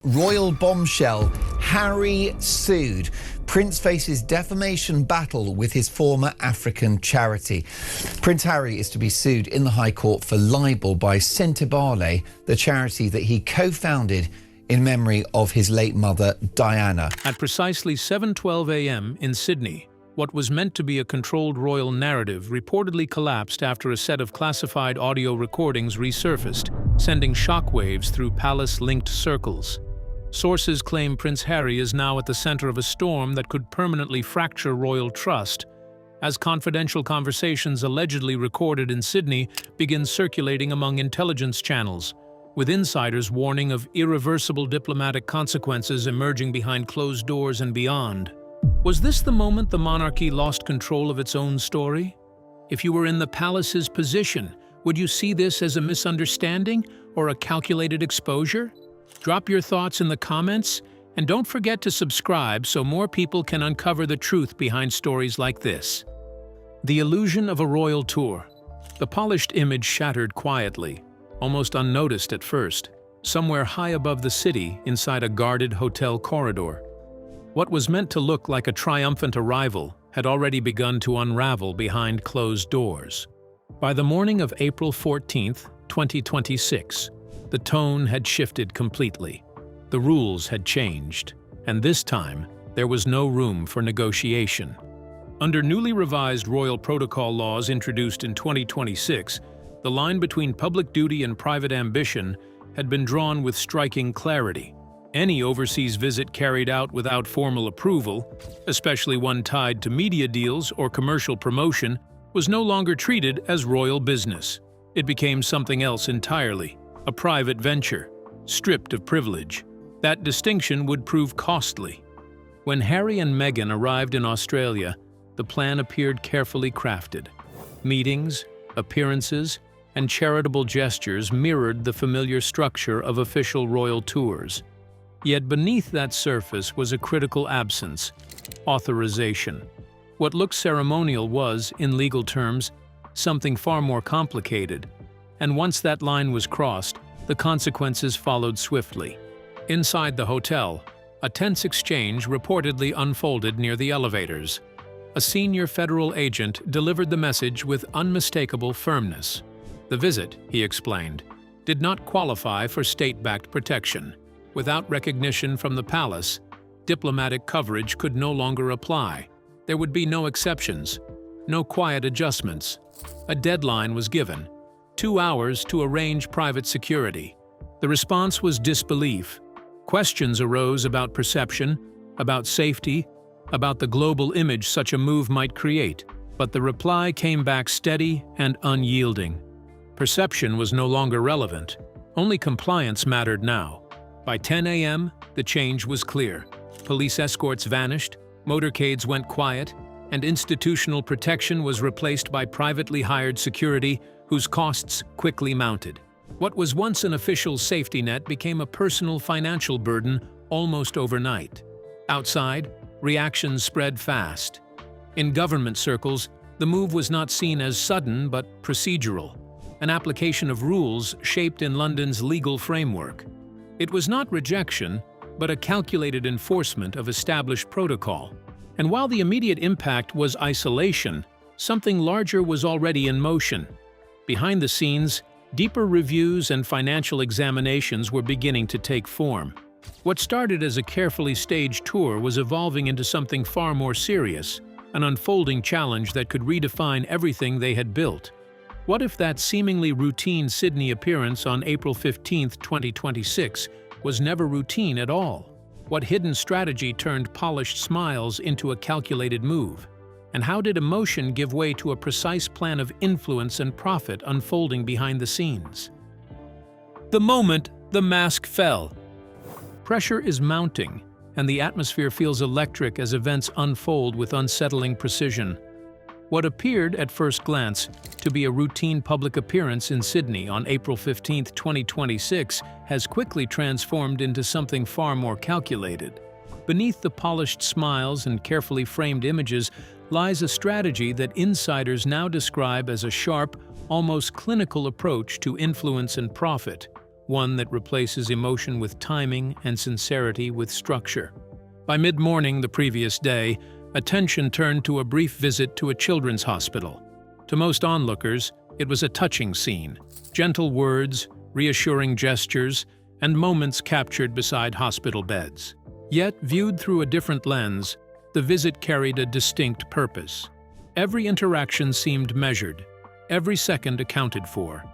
Royal bombshell. Harry sued. Prince faces defamation battle with his former African charity. Prince Harry is to be sued in the High Court for libel by Sentebale, the charity that he co-founded in memory of his late mother, Diana. At precisely 7:12 a.m. in Sydney, what was meant to be a controlled royal narrative reportedly collapsed after a set of classified audio recordings resurfaced, sending shockwaves through palace-linked circles. Sources claim Prince Harry is now at the center of a storm that could permanently fracture royal trust, as confidential conversations allegedly recorded in Sydney begin circulating among intelligence channels, with insiders warning of irreversible diplomatic consequences emerging behind closed doors and beyond. Was this the moment the monarchy lost control of its own story? If you were in the palace's position, would you see this as a misunderstanding or a calculated exposure? Drop your thoughts in the comments, and don't forget to subscribe so more people can uncover the truth behind stories like this. The illusion of a royal tour. The polished image shattered quietly, almost unnoticed at first, somewhere high above the city inside a guarded hotel corridor. What was meant to look like a triumphant arrival had already begun to unravel behind closed doors. By the morning of April 14, 2026, the tone had shifted completely. The rules had changed, and this time, there was no room for negotiation. Under newly revised royal protocol laws introduced in 2026, the line between public duty and private ambition had been drawn with striking clarity. Any overseas visit carried out without formal approval, especially one tied to media deals or commercial promotion, was no longer treated as royal business. It became something else entirely. A private venture, stripped of privilege. That distinction would prove costly. When Harry and Meghan arrived in Australia, the plan appeared carefully crafted. Meetings, appearances, and charitable gestures mirrored the familiar structure of official royal tours. Yet beneath that surface was a critical absence: authorization. What looked ceremonial was, in legal terms, something far more complicated. And once that line was crossed, the consequences followed swiftly. Inside the hotel, a tense exchange reportedly unfolded near the elevators. A senior federal agent delivered the message with unmistakable firmness. The visit, he explained, did not qualify for state-backed protection. Without recognition from the palace, diplomatic coverage could no longer apply. There would be no exceptions, no quiet adjustments. A deadline was given: 2 hours to arrange private security. The response was disbelief. Questions arose about perception, about safety, about the global image such a move might create. But the reply came back steady and unyielding. Perception was no longer relevant. Only compliance mattered now. By 10 a.m., the change was clear. Police escorts vanished, motorcades went quiet, and institutional protection was replaced by privately hired security whose costs quickly mounted. What was once an official safety net became a personal financial burden almost overnight. Outside, reactions spread fast. In government circles, the move was not seen as sudden but procedural, an application of rules shaped in London's legal framework. It was not rejection, but a calculated enforcement of established protocol. And while the immediate impact was isolation, something larger was already in motion. Behind the scenes, deeper reviews and financial examinations were beginning to take form. What started as a carefully staged tour was evolving into something far more serious, an unfolding challenge that could redefine everything they had built. What if that seemingly routine Sydney appearance on April 15, 2026, was never routine at all? What hidden strategy turned polished smiles into a calculated move? And how did emotion give way to a precise plan of influence and profit unfolding behind the scenes? The moment the mask fell. Pressure is mounting, and the atmosphere feels electric as events unfold with unsettling precision. What appeared, at first glance, to be a routine public appearance in Sydney on April 15, 2026, has quickly transformed into something far more calculated. Beneath the polished smiles and carefully framed images lies a strategy that insiders now describe as a sharp, almost clinical approach to influence and profit, one that replaces emotion with timing and sincerity with structure. By mid-morning the previous day, attention turned to a brief visit to a children's hospital. To most onlookers, it was a touching scene. Gentle words, reassuring gestures, and moments captured beside hospital beds. Yet, viewed through a different lens, the visit carried a distinct purpose. Every interaction seemed measured, every second accounted for.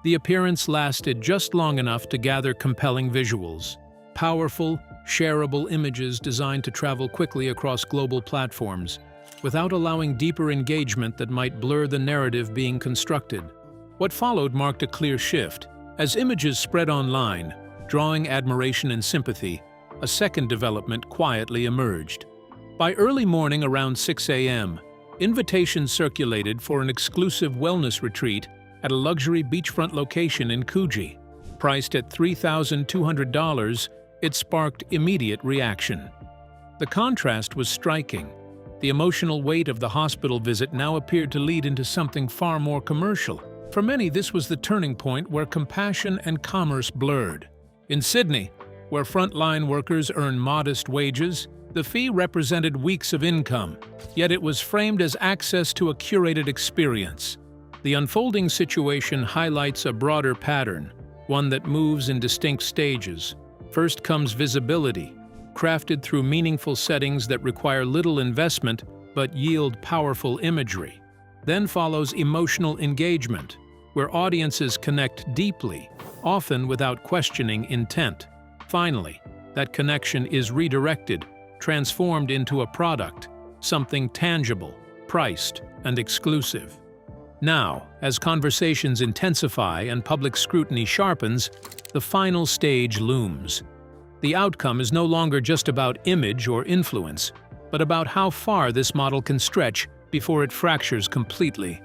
The appearance lasted just long enough to gather compelling visuals. Powerful, shareable images designed to travel quickly across global platforms, without allowing deeper engagement that might blur the narrative being constructed. What followed marked a clear shift. As images spread online, drawing admiration and sympathy, a second development quietly emerged. By early morning around 6 a.m., invitations circulated for an exclusive wellness retreat at a luxury beachfront location in Coogee. Priced at $3,200, it sparked immediate reaction. The contrast was striking. The emotional weight of the hospital visit now appeared to lead into something far more commercial. For many, this was the turning point where compassion and commerce blurred. In Sydney, where frontline workers earn modest wages, the fee represented weeks of income, yet it was framed as access to a curated experience. The unfolding situation highlights a broader pattern, one that moves in distinct stages. First comes visibility, crafted through meaningful settings that require little investment but yield powerful imagery. Then follows emotional engagement, where audiences connect deeply, often without questioning intent. Finally, that connection is redirected, transformed into a product, something tangible, priced, and exclusive. Now, as conversations intensify and public scrutiny sharpens, the final stage looms. The outcome is no longer just about image or influence, but about how far this model can stretch before it fractures completely.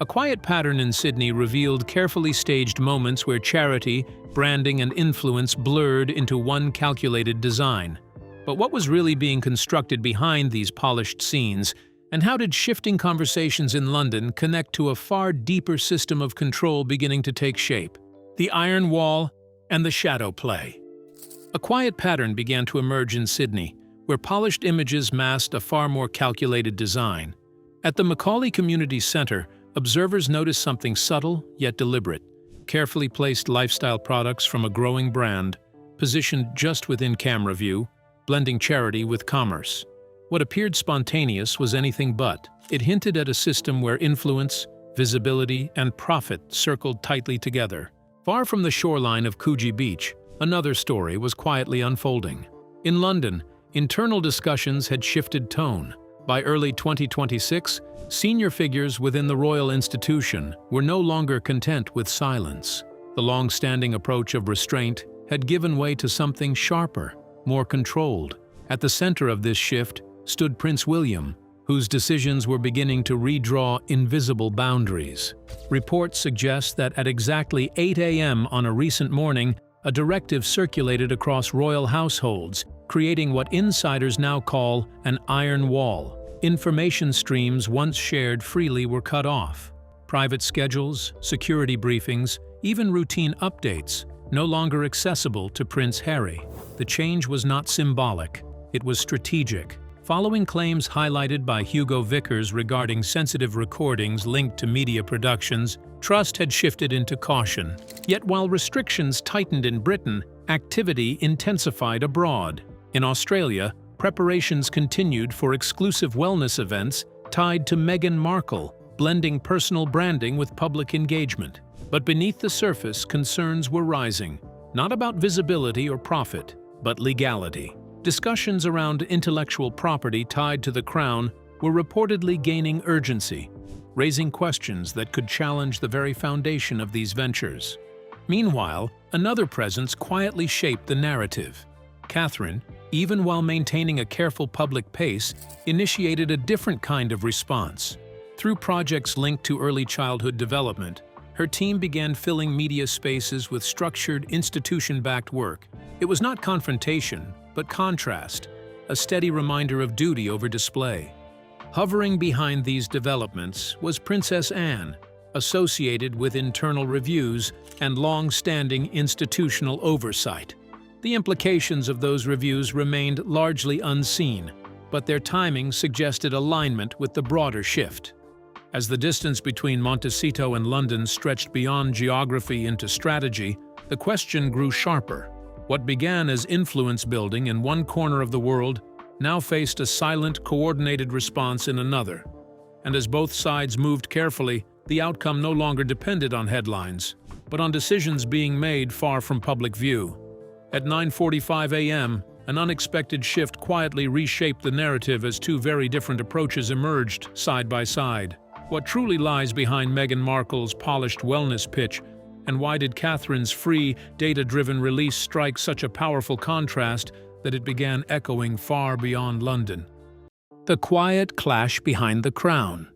A quiet pattern in Sydney revealed carefully staged moments where charity, branding, and influence blurred into one calculated design. But what was really being constructed behind these polished scenes, and how did shifting conversations in London connect to a far deeper system of control beginning to take shape? The iron wall and the shadow play. A quiet pattern began to emerge in Sydney, where polished images masked a far more calculated design. At the Macaulay Community Centre, observers noticed something subtle yet deliberate: carefully placed lifestyle products from a growing brand, positioned just within camera view, blending charity with commerce. What appeared spontaneous was anything but. It hinted at a system where influence, visibility, and profit circled tightly together. Far from the shoreline of Coogee Beach, another story was quietly unfolding. In London, internal discussions had shifted tone. By early 2026, senior figures within the royal institution were no longer content with silence. The long-standing approach of restraint had given way to something sharper, more controlled. At the center of this shift stood Prince William, whose decisions were beginning to redraw invisible boundaries. Reports suggest that at exactly 8 a.m. on a recent morning, a directive circulated across royal households, creating what insiders now call an iron wall. Information streams once shared freely were cut off. Private schedules, security briefings, even routine updates, no longer accessible to Prince Harry. The change was not symbolic, it was strategic. Following claims highlighted by Hugo Vickers regarding sensitive recordings linked to media productions, trust had shifted into caution. Yet while restrictions tightened in Britain, activity intensified abroad. In Australia, preparations continued for exclusive wellness events tied to Meghan Markle, blending personal branding with public engagement. But beneath the surface, concerns were rising, not about visibility or profit, but legality. Discussions around intellectual property tied to the crown were reportedly gaining urgency, raising questions that could challenge the very foundation of these ventures. Meanwhile, another presence quietly shaped the narrative. Catherine, even while maintaining a careful public pace, initiated a different kind of response. Through projects linked to early childhood development, her team began filling media spaces with structured, institution-backed work. It was not confrontation, but contrast, a steady reminder of duty over display. Hovering behind these developments was Princess Anne, associated with internal reviews and long-standing institutional oversight. The implications of those reviews remained largely unseen, but their timing suggested alignment with the broader shift. As the distance between Montecito and London stretched beyond geography into strategy, the question grew sharper. What began as influence building in one corner of the world now faced a silent, coordinated response in another. And as both sides moved carefully, the outcome no longer depended on headlines, but on decisions being made far from public view. At 9:45 a.m., an unexpected shift quietly reshaped the narrative as two very different approaches emerged side by side. What truly lies behind Meghan Markle's polished wellness pitch, and why did Catherine's free, data-driven release strike such a powerful contrast that it began echoing far beyond London? The quiet clash behind the crown.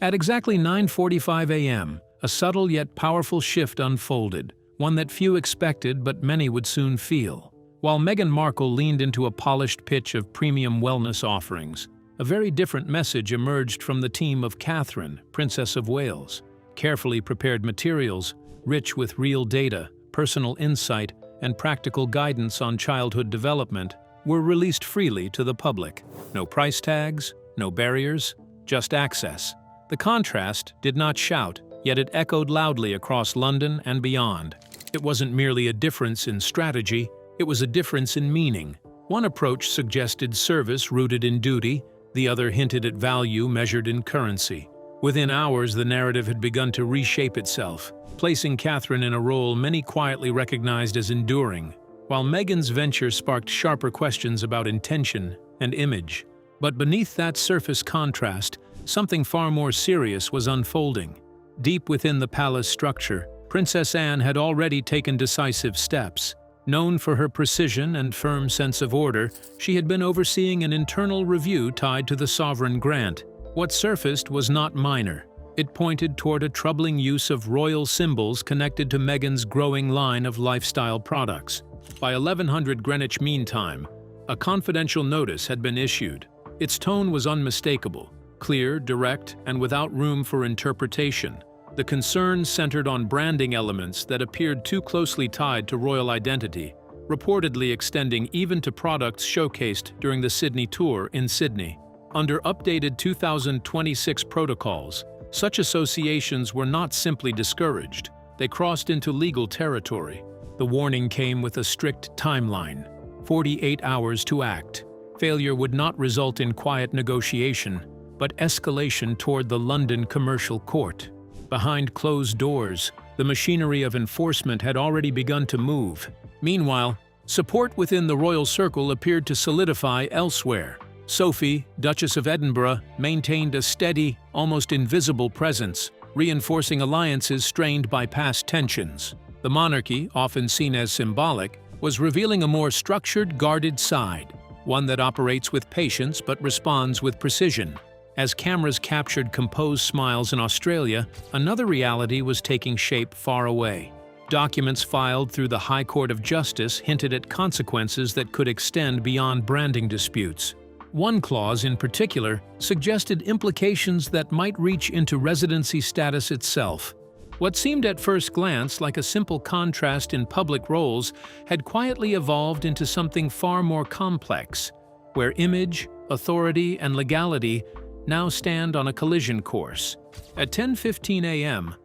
At exactly 9:45 a.m., a subtle yet powerful shift unfolded, one that few expected but many would soon feel. While Meghan Markle leaned into a polished pitch of premium wellness offerings, a very different message emerged from the team of Catherine, Princess of Wales. Carefully prepared materials, rich with real data, personal insight, and practical guidance on childhood development, were released freely to the public. No price tags, no barriers, just access. The contrast did not shout, yet it echoed loudly across London and beyond. It wasn't merely a difference in strategy, it was a difference in meaning. One approach suggested service rooted in duty, the other hinted at value measured in currency. Within hours, the narrative had begun to reshape itself, placing Catherine in a role many quietly recognized as enduring, while Meghan's venture sparked sharper questions about intention and image. But beneath that surface contrast, something far more serious was unfolding. Deep within the palace structure, Princess Anne had already taken decisive steps. Known for her precision and firm sense of order, she had been overseeing an internal review tied to the sovereign grant. What surfaced was not minor. It pointed toward a troubling use of royal symbols connected to Meghan's growing line of lifestyle products. By 1100 Greenwich Mean Time, a confidential notice had been issued. Its tone was unmistakable, clear, direct, and without room for interpretation. The concern centered on branding elements that appeared too closely tied to royal identity, reportedly extending even to products showcased during the Sydney tour in Sydney. Under updated 2026 protocols, such associations were not simply discouraged, they crossed into legal territory. The warning came with a strict timeline: 48 hours to act. Failure would not result in quiet negotiation, but escalation toward the London Commercial Court. Behind closed doors, the machinery of enforcement had already begun to move. Meanwhile, support within the royal circle appeared to solidify elsewhere. Sophie, Duchess of Edinburgh, maintained a steady, almost invisible presence, reinforcing alliances strained by past tensions. The monarchy, often seen as symbolic, was revealing a more structured, guarded side, one that operates with patience but responds with precision. As cameras captured composed smiles in Australia, another reality was taking shape far away. Documents filed through the High Court of Justice hinted at consequences that could extend beyond branding disputes. One clause in particular suggested implications that might reach into residency status itself. What seemed at first glance like a simple contrast in public roles had quietly evolved into something far more complex, where image, authority, and legality now stand on a collision course. At 10:15 a.m.,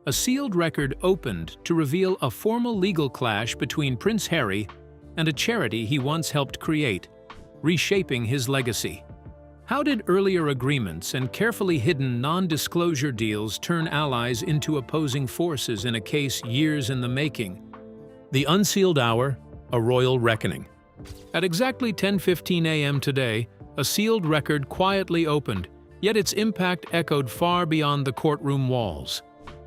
a sealed record opened to reveal a formal legal clash between Prince Harry and a charity he once helped create, reshaping his legacy. How did earlier agreements and carefully hidden non-disclosure deals turn allies into opposing forces in a case years in the making? The unsealed hour, a royal reckoning. At exactly 10:15 a.m. today, a sealed record quietly opened, yet its impact echoed far beyond the courtroom walls.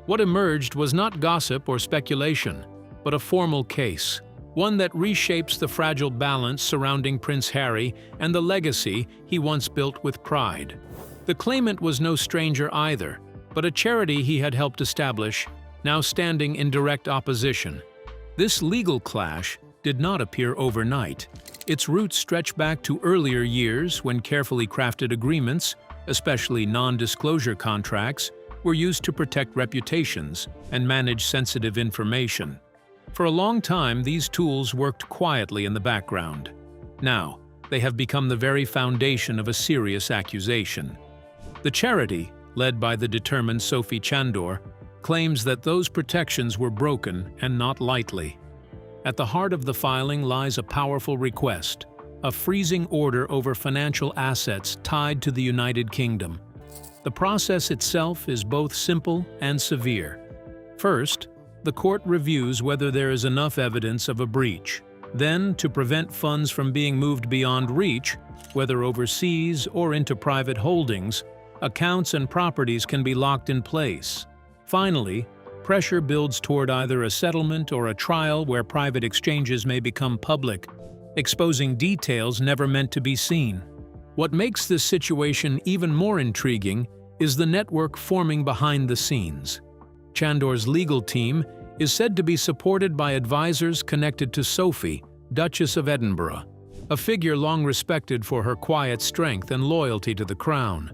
What emerged was not gossip or speculation, but a formal case, one that reshapes the fragile balance surrounding Prince Harry and the legacy he once built with pride. The claimant was no stranger either, but a charity he had helped establish, now standing in direct opposition. This legal clash did not appear overnight. Its roots stretch back to earlier years when carefully crafted agreements, especially non-disclosure contracts, were used to protect reputations and manage sensitive information. For a long time, these tools worked quietly in the background. Now, they have become the very foundation of a serious accusation. The charity, led by the determined Sophie Chandor, claims that those protections were broken and not lightly. At the heart of the filing lies a powerful request, a freezing order over financial assets tied to the United Kingdom. The process itself is both simple and severe. First, the court reviews whether there is enough evidence of a breach. Then, to prevent funds from being moved beyond reach, whether overseas or into private holdings, accounts and properties can be locked in place. Finally, pressure builds toward either a settlement or a trial where private exchanges may become public, exposing details never meant to be seen. What makes this situation even more intriguing is the network forming behind the scenes. Chandor's legal team is said to be supported by advisors connected to Sophie, Duchess of Edinburgh, a figure long respected for her quiet strength and loyalty to the crown.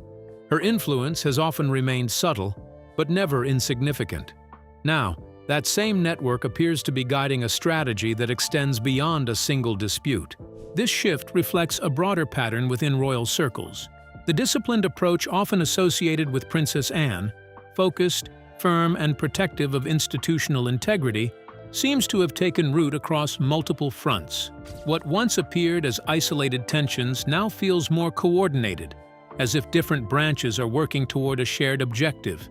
Her influence has often remained subtle, but never insignificant. Now, that same network appears to be guiding a strategy that extends beyond a single dispute. This shift reflects a broader pattern within royal circles. The disciplined approach often associated with Princess Anne, focused, firm, and protective of institutional integrity, seems to have taken root across multiple fronts. What once appeared as isolated tensions now feels more coordinated, as if different branches are working toward a shared objective.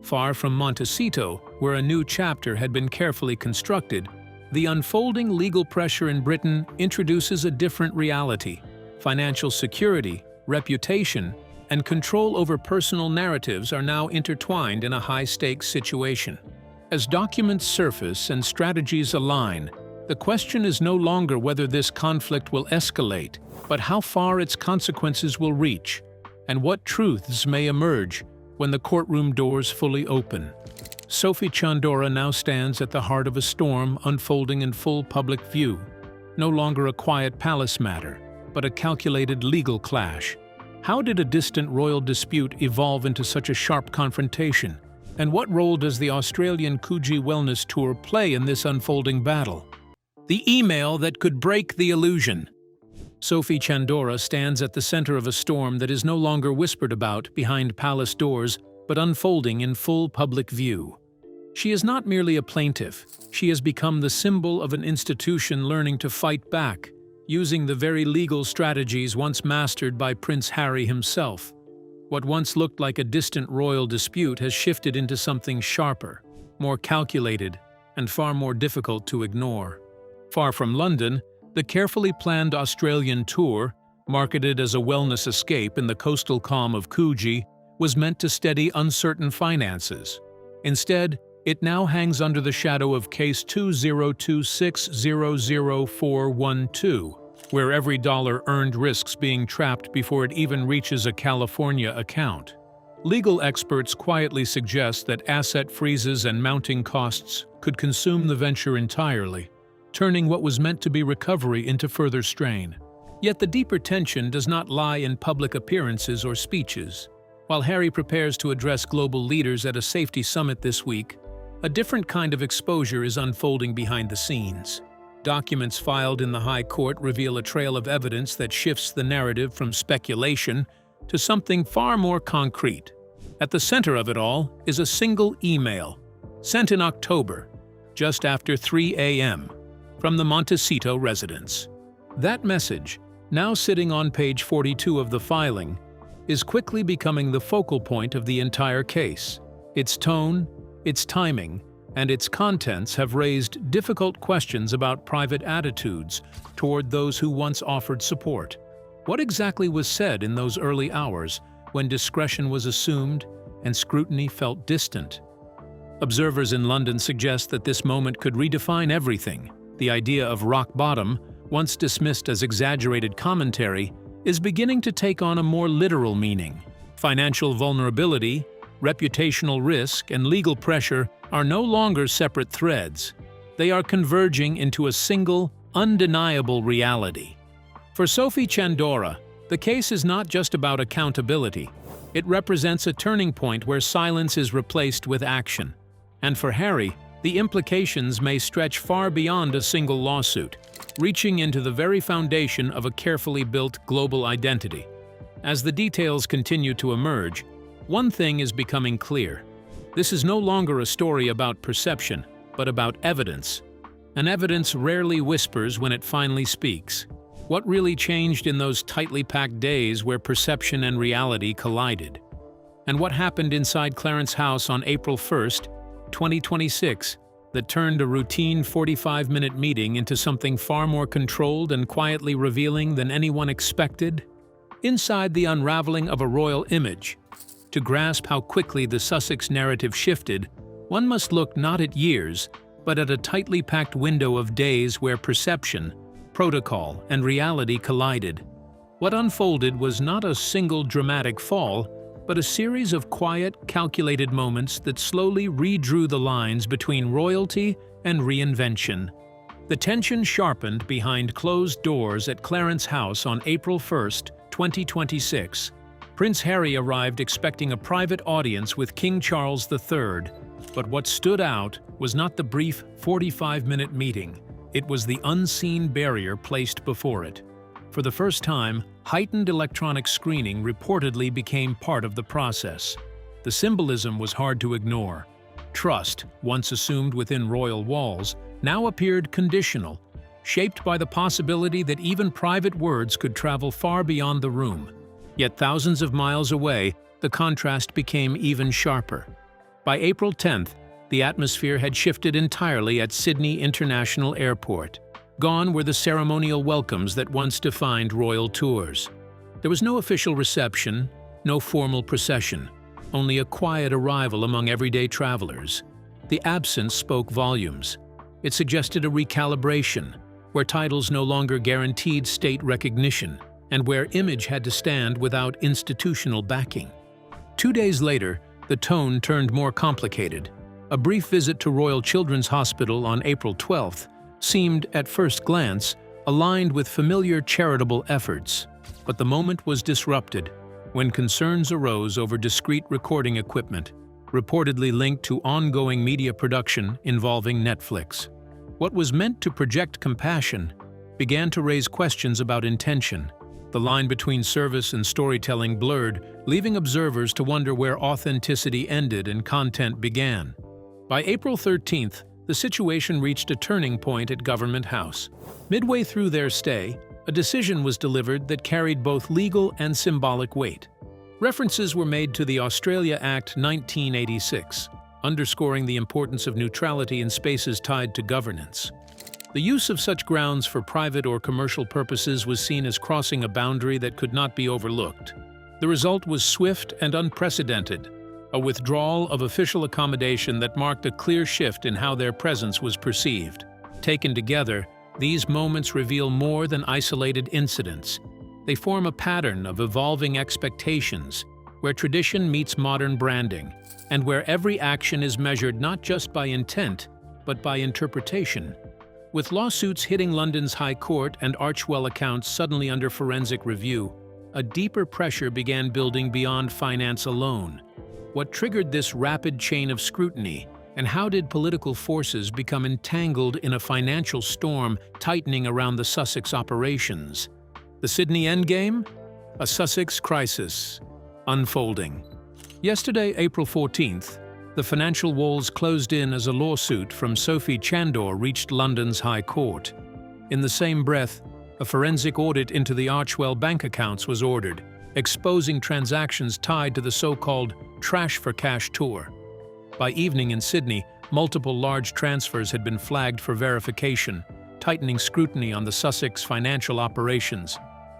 Far from Montecito, where a new chapter had been carefully constructed, the unfolding legal pressure in Britain introduces a different reality. Financial security, reputation, and control over personal narratives are now intertwined in a high-stakes situation. As documents surface and strategies align, the question is no longer whether this conflict will escalate, but how far its consequences will reach, and what truths may emerge when the courtroom doors fully open. Sophie Chandor now stands at the heart of a storm unfolding in full public view, no longer a quiet palace matter, but a calculated legal clash. How did a distant royal dispute evolve into such a sharp confrontation? And what role does the Australian Coogee Wellness Tour play in this unfolding battle? The email that could break the illusion. Sophie Chandor stands at the center of a storm that is no longer whispered about behind palace doors, but unfolding in full public view. She is not merely a plaintiff, she has become the symbol of an institution learning to fight back, using the very legal strategies once mastered by Prince Harry himself. What once looked like a distant royal dispute has shifted into something sharper, more calculated, and far more difficult to ignore. Far from London, the carefully planned Australian tour, marketed as a wellness escape in the coastal calm of Coogee, was meant to steady uncertain finances. Instead, it now hangs under the shadow of Case 2026000412, where every dollar earned risks being trapped before it even reaches a California account. Legal experts quietly suggest that asset freezes and mounting costs could consume the venture entirely, turning what was meant to be recovery into further strain. Yet the deeper tension does not lie in public appearances or speeches. While Harry prepares to address global leaders at a safety summit this week, a different kind of exposure is unfolding behind the scenes. Documents filed in the High Court reveal a trail of evidence that shifts the narrative from speculation to something far more concrete. At the center of it all is a single email, sent in October, just after 3 a.m., from the Montecito residence. That message, now sitting on page 42 of the filing, is quickly becoming the focal point of the entire case. Its tone, its timing, and its contents have raised difficult questions about private attitudes toward those who once offered support. What exactly was said in those early hours when discretion was assumed and scrutiny felt distant? Observers in London suggest that this moment could redefine everything. The idea of rock bottom, once dismissed as exaggerated commentary, is beginning to take on a more literal meaning. Financial vulnerability, reputational risk, and legal pressure are no longer separate threads. They are converging into a single, undeniable reality. For Sophie Chandor, the case is not just about accountability. It represents a turning point where silence is replaced with action. And for Harry, the implications may stretch far beyond a single lawsuit, reaching into the very foundation of a carefully built global identity. As the details continue to emerge, one thing is becoming clear. This is no longer a story about perception, but about evidence. And evidence rarely whispers when it finally speaks. What really changed in those tightly packed days where perception and reality collided? And what happened inside Clarence House on April 1st, 2026, that turned a routine 45-minute meeting into something far more controlled and quietly revealing than anyone expected? Inside the unraveling of a royal image. To grasp how quickly the Sussex narrative shifted, one must look not at years, but at a tightly packed window of days where perception, protocol, and reality collided. What unfolded was not a single dramatic fall, but a series of quiet, calculated moments that slowly redrew the lines between royalty and reinvention. The tension sharpened behind closed doors at Clarence House on April 1st, 2026. Prince Harry arrived expecting a private audience with King Charles III, but what stood out was not the brief 45-minute meeting. It was the unseen barrier placed before it. For the first time, heightened electronic screening reportedly became part of the process. The symbolism was hard to ignore. Trust, once assumed within royal walls, now appeared conditional, shaped by the possibility that even private words could travel far beyond the room. Yet thousands of miles away, the contrast became even sharper. By April 10th, the atmosphere had shifted entirely at Sydney International Airport. Gone were the ceremonial welcomes that once defined royal tours. There was no official reception, no formal procession, only a quiet arrival among everyday travelers. The absence spoke volumes. It suggested a recalibration, where titles no longer guaranteed state recognition, and where image had to stand without institutional backing. 2 days later, the tone turned more complicated. A brief visit to Royal Children's Hospital on April 12th seemed, at first glance, aligned with familiar charitable efforts. But the moment was disrupted when concerns arose over discreet recording equipment, reportedly linked to ongoing media production involving Netflix. What was meant to project compassion began to raise questions about intention. The line between service and storytelling blurred, leaving observers to wonder where authenticity ended and content began. By April 13th, the situation reached a turning point at Government House. Midway through their stay, a decision was delivered that carried both legal and symbolic weight. References were made to the Australia Act 1986, underscoring the importance of neutrality in spaces tied to governance. The use of such grounds for private or commercial purposes was seen as crossing a boundary that could not be overlooked. The result was swift and unprecedented, a withdrawal of official accommodation that marked a clear shift in how their presence was perceived. Taken together, these moments reveal more than isolated incidents. They form a pattern of evolving expectations, where tradition meets modern branding, and where every action is measured not just by intent, but by interpretation. With lawsuits hitting London's High Court and Archewell accounts suddenly under forensic review, a deeper pressure began building beyond finance alone. What triggered this rapid chain of scrutiny, and how did political forces become entangled in a financial storm tightening around the Sussex operations? The Sydney endgame? A Sussex crisis unfolding. Yesterday, April 14th, the financial walls closed in as a lawsuit from Sophie Chandor reached London's High Court. In the same breath, a forensic audit into the Archewell bank accounts was ordered, exposing transactions tied to the so-called Trash for Cash tour. By evening in Sydney, multiple large transfers had been flagged for verification, tightening scrutiny on the Sussex financial operations.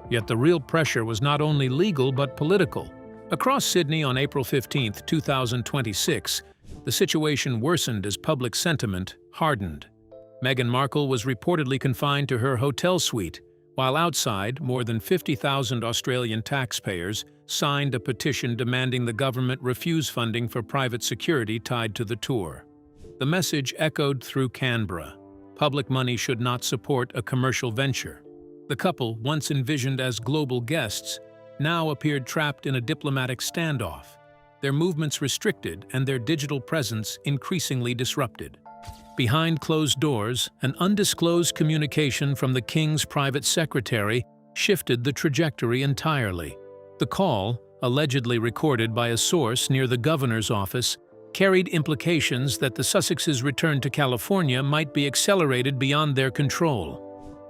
Yet the real pressure was not only legal but political. Across Sydney on April 15, 2026, the situation worsened as public sentiment hardened. Meghan Markle was reportedly confined to her hotel suite, while outside, more than 50,000 Australian taxpayers signed a petition demanding the government refuse funding for private security tied to the tour. The message echoed through Canberra. Public money should not support a commercial venture. The couple, once envisioned as global guests, now appeared trapped in a diplomatic standoff, their movements restricted and their digital presence increasingly disrupted. Behind closed doors, an undisclosed communication from the king's private secretary shifted the trajectory entirely. The call, allegedly recorded by a source near the governor's office, carried implications that the Sussexes' return to California might be accelerated beyond their control.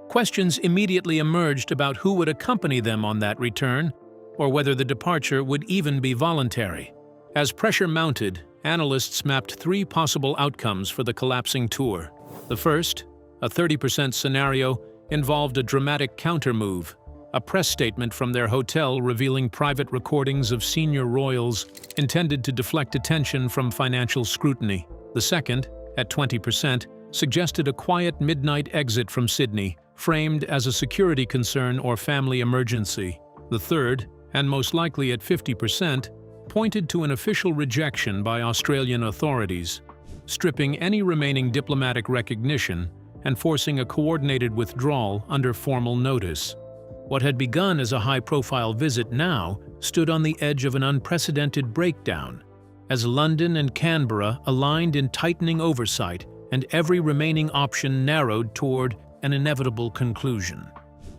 Questions immediately emerged about who would accompany them on that return, or whether the departure would even be voluntary. As pressure mounted, analysts mapped three possible outcomes for the collapsing tour. The first, a 30% scenario, involved a dramatic countermove, a press statement from their hotel revealing private recordings of senior royals intended to deflect attention from financial scrutiny. The second, at 20%, suggested a quiet midnight exit from Sydney, framed as a security concern or family emergency. The third, and most likely at 50%, pointed to an official rejection by Australian authorities, stripping any remaining diplomatic recognition and forcing a coordinated withdrawal under formal notice. What had begun as a high-profile visit now stood on the edge of an unprecedented breakdown, as London and Canberra aligned in tightening oversight and every remaining option narrowed toward an inevitable conclusion.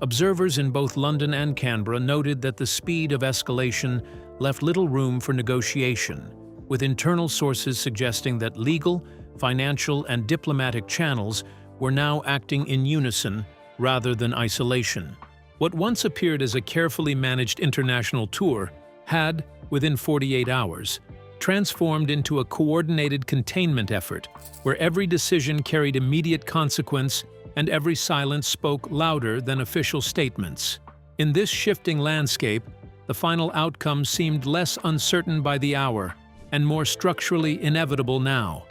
Observers in both London and Canberra noted that the speed of escalation left little room for negotiation, with internal sources suggesting that legal, financial, and diplomatic channels were now acting in unison rather than isolation. What once appeared as a carefully managed international tour had, within 48 hours, transformed into a coordinated containment effort where every decision carried immediate consequence and every silence spoke louder than official statements. In this shifting landscape, the final outcome seemed less uncertain by the hour and more structurally inevitable now.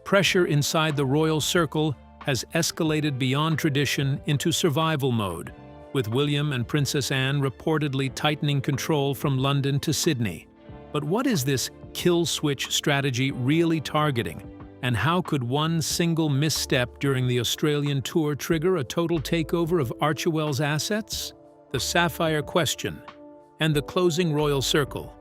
Pressure inside the royal circle has escalated beyond tradition into survival mode, with William and Princess Anne reportedly tightening control from London to Sydney. But what is this kill-switch strategy really targeting? And how could one single misstep during the Australian tour trigger a total takeover of Archewell's assets? The Sapphire question and the closing royal circle.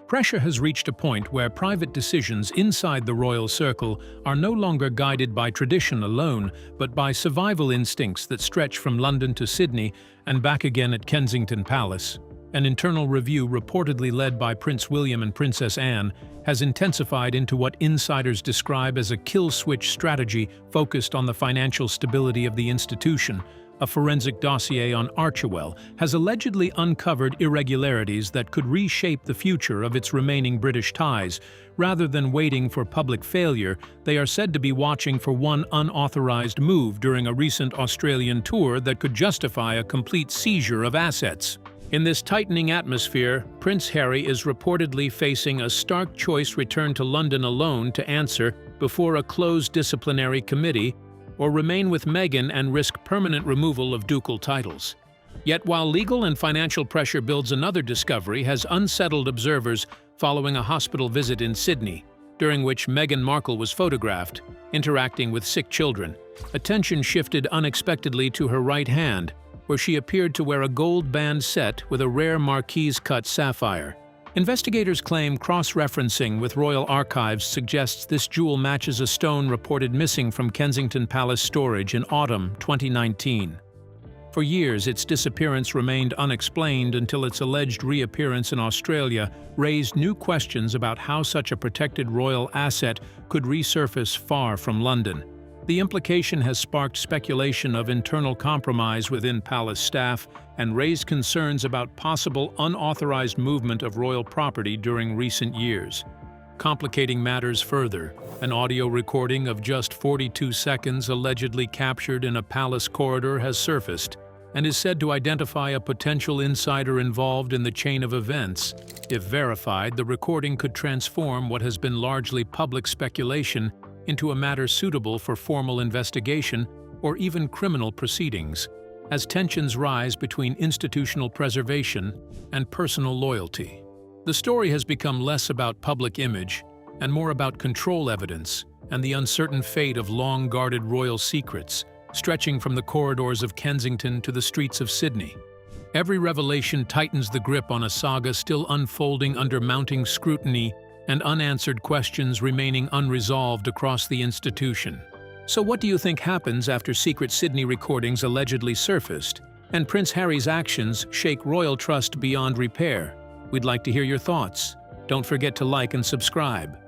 Pressure has reached a point where private decisions inside the royal circle are no longer guided by tradition alone, but by survival instincts that stretch from London to Sydney and back again at Kensington Palace. An internal review reportedly led by Prince William and Princess Anne has intensified into what insiders describe as a kill-switch strategy focused on the financial stability of the institution. A forensic dossier on Archewell has allegedly uncovered irregularities that could reshape the future of its remaining British ties. Rather than waiting for public failure, they are said to be watching for one unauthorized move during a recent Australian tour that could justify a complete seizure of assets. In this tightening atmosphere, Prince Harry is reportedly facing a stark choice: return to London alone to answer before a closed disciplinary committee, or remain with Meghan and risk permanent removal of ducal titles. Yet while legal and financial pressure builds, another discovery has unsettled observers following a hospital visit in Sydney, during which Meghan Markle was photographed, interacting with sick children. Attention shifted unexpectedly to her right hand, where she appeared to wear a gold band set with a rare marquise-cut sapphire. Investigators claim cross-referencing with royal archives suggests this jewel matches a stone reported missing from Kensington Palace storage in autumn 2019. For years, its disappearance remained unexplained until its alleged reappearance in Australia raised new questions about how such a protected royal asset could resurface far from London. The implication has sparked speculation of internal compromise within palace staff and raised concerns about possible unauthorized movement of royal property during recent years. Complicating matters further, an audio recording of just 42 seconds allegedly captured in a palace corridor has surfaced and is said to identify a potential insider involved in the chain of events. If verified, the recording could transform what has been largely public speculation into a matter suitable for formal investigation or even criminal proceedings, as tensions rise between institutional preservation and personal loyalty. The story has become less about public image and more about control evidence and the uncertain fate of long-guarded royal secrets, stretching from the corridors of Kensington to the streets of Sydney. Every revelation tightens the grip on a saga still unfolding under mounting scrutiny and unanswered questions remaining unresolved across the institution. So what do you think happens after secret Sydney recordings allegedly surfaced, and Prince Harry's actions shake royal trust beyond repair? We'd like to hear your thoughts. Don't forget to like and subscribe.